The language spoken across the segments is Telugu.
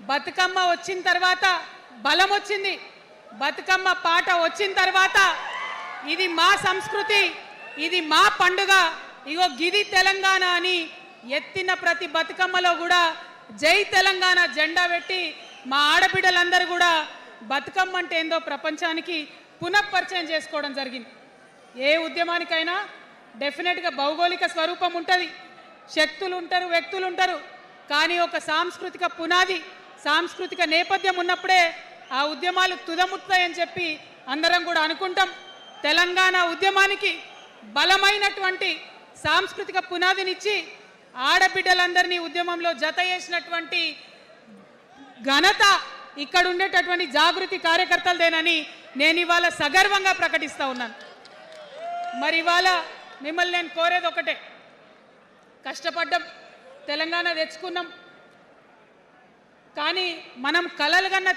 బతుకమ్మ వచ్చిన తర్వాత బలం వచ్చింది, బతుకమ్మ పాట వచ్చిన తర్వాత ఇది మా సంస్కృతి, ఇది మా పండుగ, ఇగో గిది తెలంగాణ అని ఎత్తిన ప్రతి బతుకమ్మలో కూడా జై తెలంగాణ జెండా పెట్టి మా ఆడబిడ్డలందరూ కూడా బతుకమ్మ అంటే ఏందో ప్రపంచానికి పునఃపరిచయం చేసుకోవడం జరిగింది. ఏ ఉద్యమానికైనా డెఫినెట్గా భౌగోళిక స్వరూపం ఉంటుంది, శక్తులు ఉంటారు, వ్యక్తులు ఉంటారు, కానీ ఒక సాంస్కృతిక పునాది, సాంస్కృతిక నేపథ్యం ఉన్నప్పుడే ఆ ఉద్యమాలు తుదముట్టాయని చెప్పి అందరం కూడా అనుకుంటాం. తెలంగాణ ఉద్యమానికి బలమైనటువంటి సాంస్కృతిక పునాదినిచ్చి ఆడబిడ్డలందరినీ ఉద్యమంలో జత చేసినటువంటి ఘనత ఇక్కడ ఉండేటటువంటి జాగృతి కార్యకర్తలదేనని నేను ఇవాళ సగర్వంగా ప్రకటిస్తూ ఉన్నాను. మరి ఇవాళ మిమ్మల్ని నేను కోరేది ఒకటే, కష్టపడ్డాం, తెలంగాణ తెచ్చుకున్నాం, కానీ మనం కలలు కన్న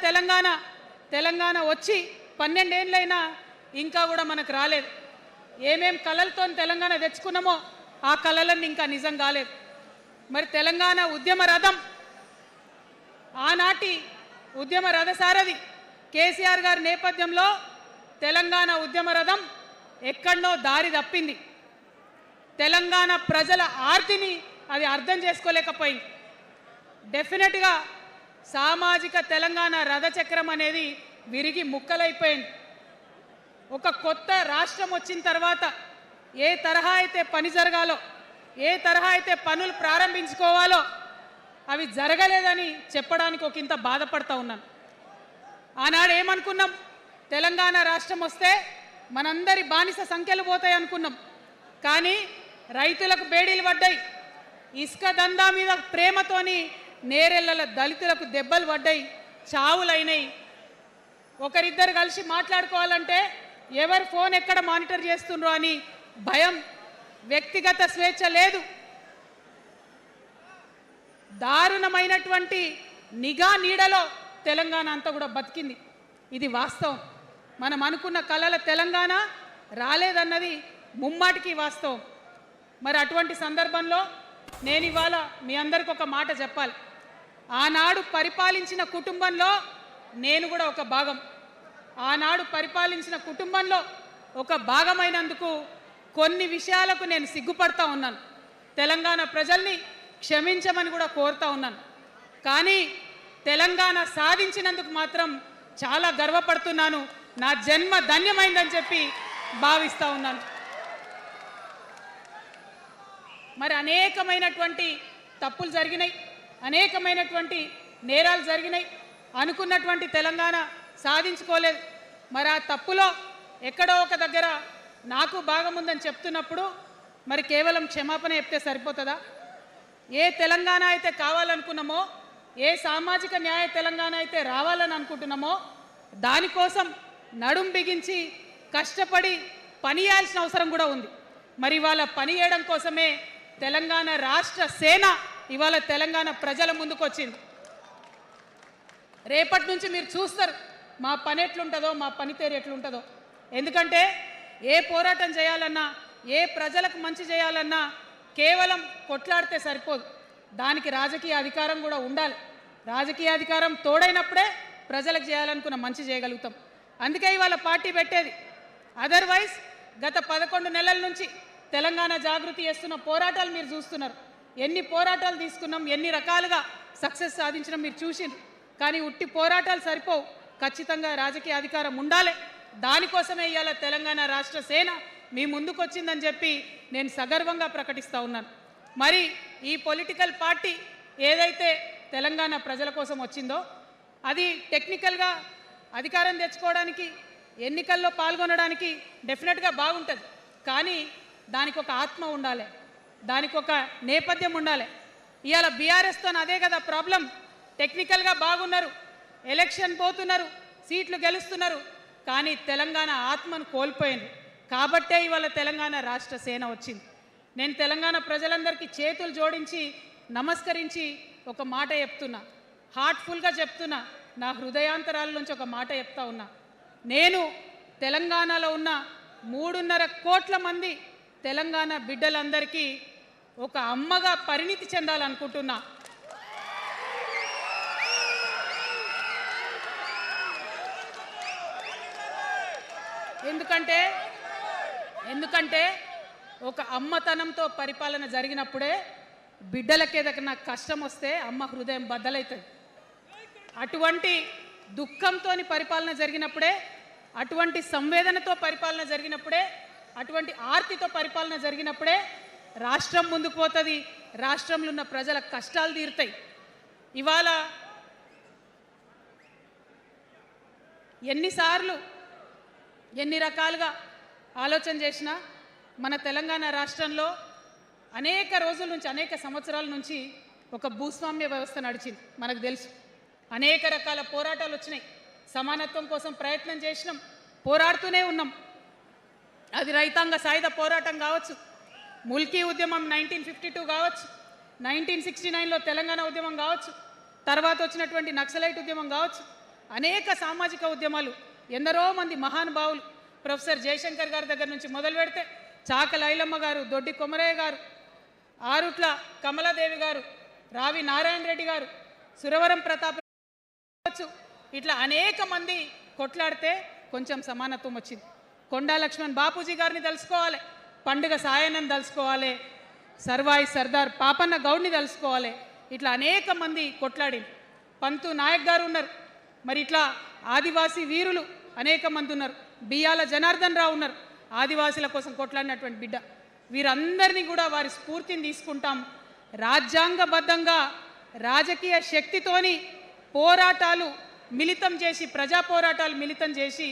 తెలంగాణ వచ్చి 12 ఏళ్ళైనా ఇంకా కూడా మనకు రాలేదు. ఏమేం కలలతో తెలంగాణ తెచ్చుకున్నామో ఆ కలలన్నీ ఇంకా నిజం కాలేదు. మరి తెలంగాణ ఉద్యమ రథం, ఆనాటి ఉద్యమ రథసారథి కేసీఆర్ గారి నేపథ్యంలో తెలంగాణ ఉద్యమ రథం ఎక్కడనో దారి తప్పింది. తెలంగాణ ప్రజల ఆర్తిని అది అర్థం చేసుకోలేకపోయింది. డెఫినెట్గా సామాజిక తెలంగాణ రథచక్రం అనేది విరిగి ముక్కలైపోయింది. ఒక కొత్త రాష్ట్రం వచ్చిన తర్వాత ఏ తరహా అయితే పని జరగాలో, ఏ తరహా అయితే పనులు ప్రారంభించుకోవాలో అవి జరగలేదని చెప్పడానికి ఒక ఇంత బాధపడతా ఉన్నాను. ఆనాడు ఏమనుకున్నాం, తెలంగాణ రాష్ట్రం వస్తే మనందరి బానిస సంఖ్యలు పోతాయి అనుకున్నాం, కానీ రైతులకు బేడీలు పడ్డాయి, ఇసుక దందా మీద ప్రేమతోని నేరెళ్ళ దళితులకు దెబ్బలు పడ్డాయి, చావులైనాయి. ఒకరిద్దరు కలిసి మాట్లాడుకోవాలంటే ఎవరి ఫోన్ ఎక్కడ మానిటర్ చేస్తుండ్రో అని భయం, వ్యక్తిగత స్వేచ్ఛ లేదు, దారుణమైనటువంటి నిఘా నీడలో తెలంగాణ అంతా కూడా బతికింది. ఇది వాస్తవం. మనం అనుకున్న కలల తెలంగాణ రాలేదన్నది ముమ్మాటికి వాస్తవం. మరి అటువంటి సందర్భంలో నేను ఇవాళ మీ అందరికి ఒక మాట చెప్పాలి. ఆనాడు పరిపాలించిన కుటుంబంలో నేను కూడా ఒక భాగం. ఆనాడు పరిపాలించిన కుటుంబంలో ఒక భాగమైనందుకు కొన్ని విషయాలకు నేను సిగ్గుపడతా ఉన్నాను. తెలంగాణ ప్రజల్ని క్షమించమని కూడా కోరుతా ఉన్నాను. కానీ తెలంగాణ సాధించినందుకు మాత్రం చాలా గర్వపడుతున్నాను. నా జన్మ ధన్యమైందని చెప్పి భావిస్తూ ఉన్నాను. మరి అనేకమైనటువంటి తప్పులు జరిగినాయి, అనేకమైనటువంటి నేరాలు జరిగినాయి, అనుకున్నటువంటి తెలంగాణ సాధించుకోలేదు. మరి ఆ తప్పులో ఎక్కడో ఒక దగ్గర నాకు భాగం ఉందని చెప్తున్నప్పుడు మరి కేవలం క్షమాపణ చెప్తే సరిపోతుందా? ఏ తెలంగాణ అయితే కావాలనుకున్నామో, ఏ సామాజిక న్యాయ తెలంగాణ అయితే రావాలని అనుకుంటున్నామో దానికోసం నడుం బిగించి కష్టపడి పని చేయాల్సిన అవసరం కూడా ఉంది. మరి ఇవాళ పని చేయడం కోసమే తెలంగాణ రాష్ట్ర సేన ఇవాళ తెలంగాణ ప్రజల ముందుకు వచ్చింది. రేపటి నుంచి మీరు చూస్తారు మా పని ఎట్లుంటుందో, మా పనితీరు ఎట్లుంటుందో. ఎందుకంటే ఏ పోరాటం చేయాలన్నా, ఏ ప్రజలకు మంచి చేయాలన్నా కేవలం కొట్లాడితే సరిపోదు, దానికి రాజకీయ అధికారం కూడా ఉండాలి. రాజకీయ అధికారం తోడైనప్పుడే ప్రజలకు చేయాలనుకున్న మంచి చేయగలుగుతాం. అందుకే ఇవాళ పార్టీ పెట్టేది. అదర్వైజ్ గత 11 నెలల నుంచి తెలంగాణ జాగృతి చేస్తున్న పోరాటాలు మీరు చూస్తున్నారు. ఎన్ని పోరాటాలు తీసుకున్నాం, ఎన్ని రకాలుగా సక్సెస్ సాధించడం మీరు చూసిండ్రు. కానీ ఉట్టి పోరాటాలు సరిపోవు, ఖచ్చితంగా రాజకీయ అధికారం ఉండాలి. దానికోసమే ఇవాళ తెలంగాణ రాష్ట్ర సేన మీ ముందుకు వచ్చిందని చెప్పి నేను సగర్వంగా ప్రకటిస్తూ ఉన్నాను. మరి ఈ పొలిటికల్ పార్టీ ఏదైతే తెలంగాణ ప్రజల కోసం వచ్చిందో అది టెక్నికల్గా అధికారం తెచ్చుకోవడానికి, ఎన్నికల్లో పాల్గొనడానికి డెఫినెట్గా బాగుంటుంది. కానీ దానికి ఒక ఆత్మ ఉండాలి, దానికి ఒక నేపథ్యం ఉండాలి. ఇవాళ బీఆర్ఎస్తో అదే కదా ప్రాబ్లం. టెక్నికల్గా బాగున్నారు, ఎలక్షన్ పోతున్నారు, సీట్లు గెలుస్తున్నారు, కానీ తెలంగాణ ఆత్మను కోల్పోయింది. కాబట్టే ఇవాళ తెలంగాణ రాష్ట్ర సేన వచ్చింది. నేను తెలంగాణ ప్రజలందరికీ చేతులు జోడించి నమస్కరించి ఒక మాట చెప్తున్నా, హార్ట్ఫుల్గా చెప్తున్నా, నా హృదయాంతరాల నుంచి ఒక మాట చెప్తా ఉన్నా. నేను తెలంగాణలో ఉన్న 3.5 కోట్ల మంది తెలంగాణ బిడ్డలందరికీ ఒక అమ్మగా పరిణితి చెందాలనుకుంటున్నా. ఎందుకంటే ఎందుకంటే ఒక అమ్మతనంతో పరిపాలన జరిగినప్పుడే బిడ్డలకి ఏదైనా కష్టం వస్తే అమ్మ హృదయం బద్దలవుతుంది. అటువంటి దుఃఖంతో పరిపాలన జరిగినప్పుడే, అటువంటి సంవేదనతో పరిపాలన జరిగినప్పుడే, అటువంటి ఆర్తితో పరిపాలన జరిగినప్పుడే రాష్ట్రం ముందుకు పోతుంది, రాష్ట్రంలో ఉన్న ప్రజల కష్టాలు తీరుతాయి. ఇవాళ ఎన్నిసార్లు ఎన్ని రకాలుగా ఆలోచన చేసినా మన తెలంగాణ రాష్ట్రంలో అనేక రోజుల నుంచి, అనేక సంవత్సరాల నుంచి ఒక భూస్వామ్య వ్యవస్థ నడిచింది. మనకు తెలుసు, అనేక రకాల పోరాటాలు వచ్చినాయి. సమానత్వం కోసం ప్రయత్నం చేసినాం, పోరాడుతూనే ఉన్నాం. అది రైతాంగ సాయుధ పోరాటం కావచ్చు, ముల్కీ ఉద్యమం 1952 కావచ్చు, 1969లో తెలంగాణ ఉద్యమం కావచ్చు, తర్వాత వచ్చినటువంటి నక్సలైట్ ఉద్యమం కావచ్చు, అనేక సామాజిక ఉద్యమాలు, ఎందరో మంది మహానుభావులు, ప్రొఫెసర్ జయశంకర్ గారి దగ్గర నుంచి మొదలు పెడితే చాక లైలమ్మ గారు, దొడ్డి కొమరయ్య గారు, ఆరుట్ల కమలాదేవి గారు, రావి నారాయణ రెడ్డి గారు, సురవరం ప్రతాప్ కావచ్చు, ఇట్లా అనేక మంది కొట్లాడితే కొంచెం సమానత్వం వచ్చింది. కొండా లక్ష్మణ్ బాపూజీ గారిని తెలుసుకోవాలి, పండుగ సాయన్నని తెలుసుకోవాలి, సర్వాయి సర్దార్ పాపన్న గౌడ్ని తెలుసుకోవాలి. ఇట్లా అనేక మంది కొట్లాడి, పంతు నాయక్ గారు ఉన్నారు, మరి ఇట్లా ఆదివాసీ వీరులు అనేక మంది ఉన్నారు, బియ్యాల జనార్దన్ రావు ఉన్నారు, ఆదివాసీల కోసం కొట్లాడినటువంటి బిడ్డ. వీరందరినీ కూడా వారి స్ఫూర్తిని తీసుకుంటాం. రాజ్యాంగబద్ధంగా రాజకీయ శక్తితోని పోరాటాలు మిళితం చేసి, ప్రజా పోరాటాలు మిళితం చేసి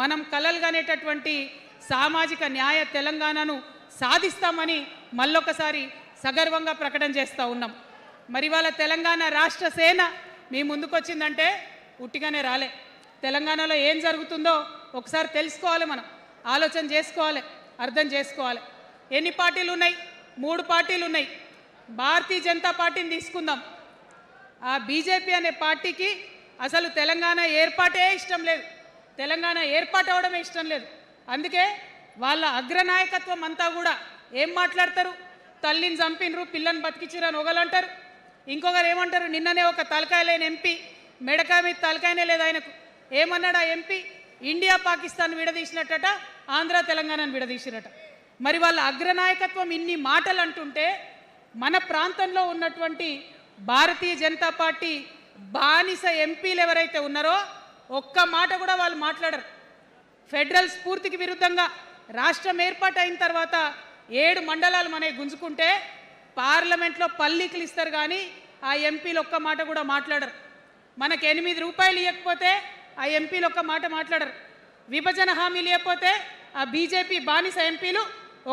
మనం కలలుగానేటటువంటి సామాజిక న్యాయ తెలంగాణను సాధిస్తామని మళ్ళొకసారి సగర్వంగా ప్రకటన చేస్తూ ఉన్నాం. మరి వాళ్ళ తెలంగాణ రాష్ట్ర సేన మీ ముందుకొచ్చిందంటే ఉట్టిగానే రాలే. తెలంగాణలో ఏం జరుగుతుందో ఒకసారి తెలుసుకోవాలి, మనం ఆలోచన చేసుకోవాలి, అర్థం చేసుకోవాలి. ఎన్ని పార్టీలు ఉన్నాయి? 3 పార్టీలు ఉన్నాయి. భారతీయ జనతా పార్టీని తీసుకుందాం. ఆ బీజేపీ అనే పార్టీకి అసలు తెలంగాణ ఏర్పాటే ఇష్టం లేదు, తెలంగాణ ఏర్పాటు అవడమే ఇష్టం లేదు. అందుకే వాళ్ళ అగ్రనాయకత్వం అంతా కూడా ఏం మాట్లాడతారు? తల్లిని చంపినరు, పిల్లని బతికించరు అని ఒకరు అంటారు, ఇంకొకరు ఏమంటారు? నిన్ననే ఒక తలకాయ లేని ఎంపీ, మెడకాయ మీద తలకాయనే లేదు ఆయనకు, ఏమన్నాడు ఆ ఎంపీ? ఇండియా పాకిస్తాన్ విడదీసినట్టట, ఆంధ్ర తెలంగాణను విడదీసినట్ట. మరి వాళ్ళ అగ్రనాయకత్వం ఇన్ని మాటలు అంటుంటే మన ప్రాంతంలో ఉన్నటువంటి భారతీయ జనతా పార్టీ బానిస ఎంపీలు ఎవరైతే ఉన్నారో ఒక్క మాట కూడా వాళ్ళు మాట్లాడరు. ఫెడరల్ స్ఫూర్తికి విరుద్ధంగా రాష్ట్రం ఏర్పాటు అయిన తర్వాత 7 మండలాలు మనకి గుంజుకుంటే పార్లమెంట్లో పల్లీకులు ఇస్తారు, కానీ ఆ ఎంపీలు ఒక్క మాట కూడా మాట్లాడరు. మనకు 8 రూపాయలు ఇవ్వకపోతే ఆ ఎంపీలు ఒక్క మాట మాట్లాడరు. విభజన హామీలు ఇవ్వకపోతే ఆ బీజేపీ బానిస ఎంపీలు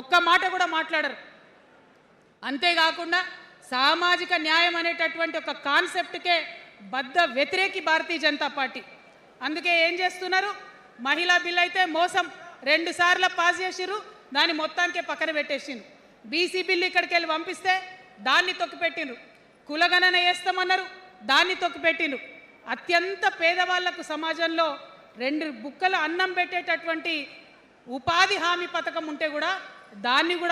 ఒక్క మాట కూడా మాట్లాడరు. అంతేకాకుండా సామాజిక న్యాయం అనేటటువంటి ఒక కాన్సెప్ట్కే బద్ద వ్యతిరేకి భారతీయ జనతా పార్టీ. అందుకే ఏం చేస్తున్నారు? మహిళా బిల్ అయితే మోసం, 2 సార్లు పాస్ చేసిర్రు, దాన్ని మొత్తానికే పక్కన పెట్టేసిండ్రు. బీసీ బిల్లు ఇక్కడికి వెళ్ళి పంపిస్తే దాన్ని తొక్కిపెట్టిండ్రు. కులగణన వేస్తామన్నారు, దాన్ని తొక్కిపెట్టిండ్రు. అత్యంత పేదవాళ్లకు సమాజంలో 2 బుక్కల అన్నం పెట్టేటటువంటి ఉపాధి హామీ పథకం ఉంటే కూడా దాన్ని కూడా